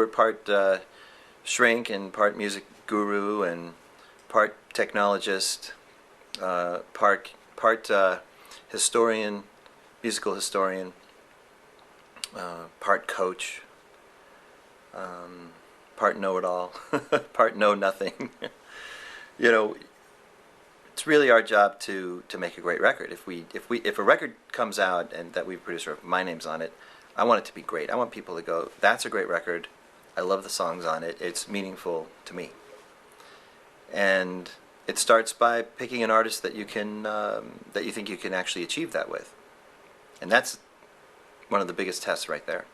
we're part shrink and part music guru and part technologist, part historian, musical historian, part coach, part know-it-all, part know-nothing. You know, it's really our job to make a great record. If a record comes out and that we produce, or my name's on it, I want it to be great. I want people to go, "That's a great record. I love the songs on it. It's meaningful to me." And it starts by picking an artist that you can that you think you can actually achieve that with, and that's one of the biggest tests right there.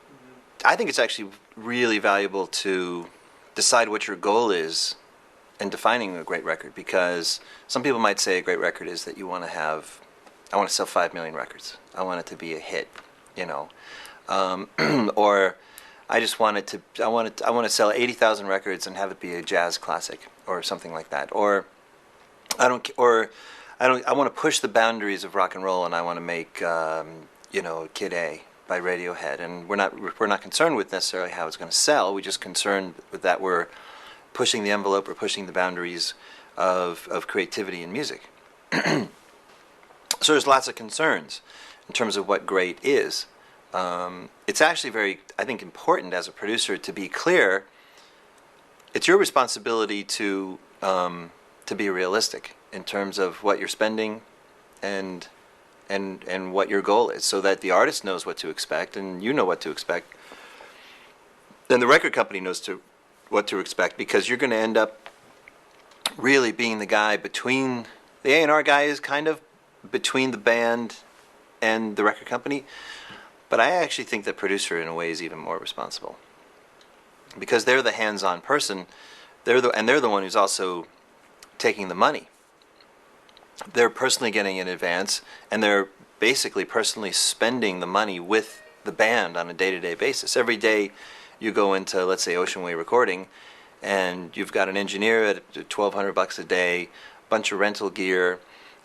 I think it's actually really valuable to decide what your goal is in defining a great record, because some people might say a great record is that you want to have, I want to sell 5 million records. I want it to be a hit, you know, or I just want it to, I want to sell 80,000 records and have it be a jazz classic or something like that. Or I want to push the boundaries of rock and roll, and I want to make, you know, Kid A by Radiohead, and we're not concerned with necessarily how it's going to sell. We're just concerned with that we're pushing the envelope or pushing the boundaries of creativity in music. So there's lots of concerns in terms of what great is. It's actually very, I think, important as a producer to be clear. It's your responsibility to be realistic in terms of what you're spending and what your goal is, so that the artist knows what to expect and you know what to expect. Then the record company knows what to expect, because you're going to end up really being the guy between, the A&R guy is kind of between the band and the record company, but I actually think the producer in a way is even more responsible, because they're the hands-on person, they're the one who's also taking the money. They're personally getting in advance, and they're basically personally spending the money with the band on a day-to-day basis. Every day you go into, let's say, Ocean Way Recording, and you've got an engineer at $1,200 a day, bunch of rental gear,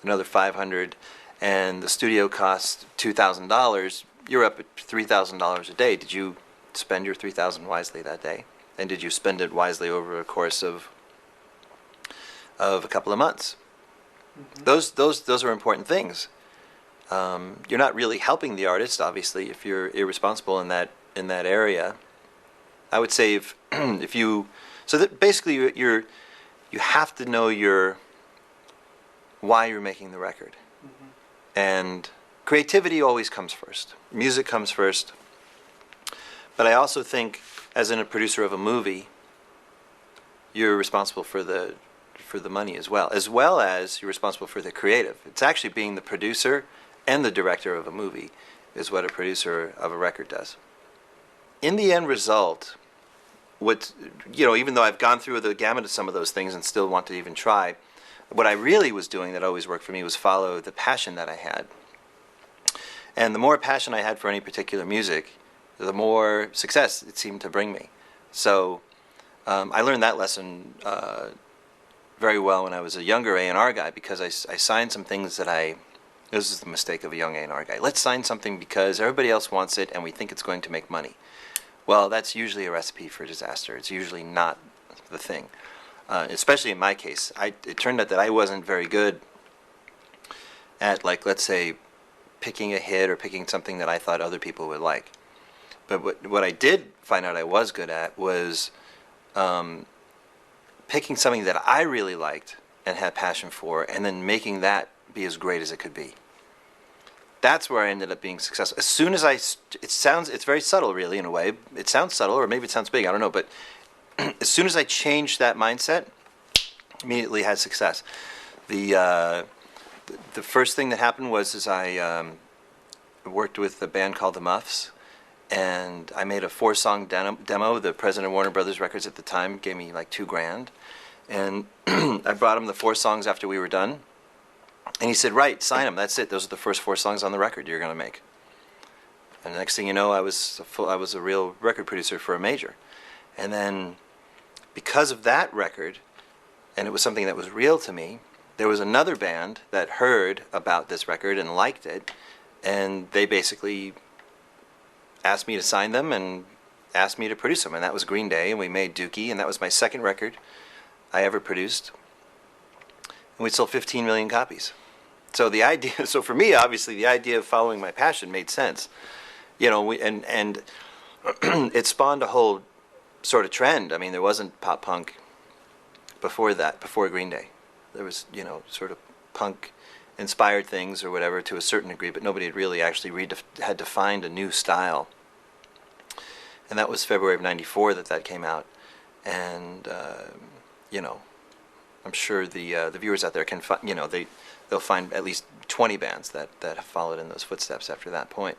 another $500, and the studio costs $2,000. You're up at $3,000 a day. Did you spend your $3,000 wisely that day? And did you spend it wisely over a course of a couple of months? Mm-hmm. Those are important things. You're not really helping the artist, obviously, if you're irresponsible in that area. I would say if you, so that basically you have to know why you're making the record. Mm-hmm. And creativity always comes first. Music comes first. But I also think, as in a producer of a movie, you're responsible for the money as well as you're responsible for the creative. It's actually being the producer and the director of a movie is what a producer of a record does. In the end result, even though I've gone through the gamut of some of those things and still want to even try, what I really was doing that always worked for me was follow the passion that I had. And the more passion I had for any particular music, the more success it seemed to bring me. So I learned that lesson very well when I was a younger A&R guy, because I signed some things this is the mistake of a young A&R guy. Let's sign something because everybody else wants it and we think it's going to make money. Well, that's usually a recipe for disaster. It's usually not the thing. Especially in my case. It turned out that I wasn't very good at, let's say, picking a hit or picking something that I thought other people would like. But what I did find out I was good at was picking something that I really liked and had passion for, and then making that be as great as it could be. That's where I ended up being successful. As soon as it's very subtle, really, in a way. It sounds subtle, or maybe it sounds big, I don't know, but as soon as I changed that mindset, immediately had success. The first thing that happened was I worked with a band called the Muffs, and I made a 4-song demo. The president of Warner Brothers Records at the time gave me like $2,000, and I brought him the 4 songs after we were done, and he said, "Right, sign them. That's it. Those are the first 4 songs on the record you're going to make." And the next thing you know, I was a real record producer for a major. And then, because of that record, and it was something that was real to me, there was another band that heard about this record and liked it, and they basically asked me to sign them and asked me to produce them, and that was Green Day, and we made Dookie, and that was my second record I ever produced, and we sold 15 million copies. So the idea, so for me, obviously, the idea of following my passion made sense, you know. And it spawned a whole sort of trend. I mean, there wasn't pop punk before that, before Green Day. There was, you know, sort of punk inspired things or whatever to a certain degree, but nobody had really actually had defined a new style. And that was February of '94 that came out. And you know, I'm sure the viewers out there can find, you know, they'll find at least 20 bands that have followed in those footsteps after that point.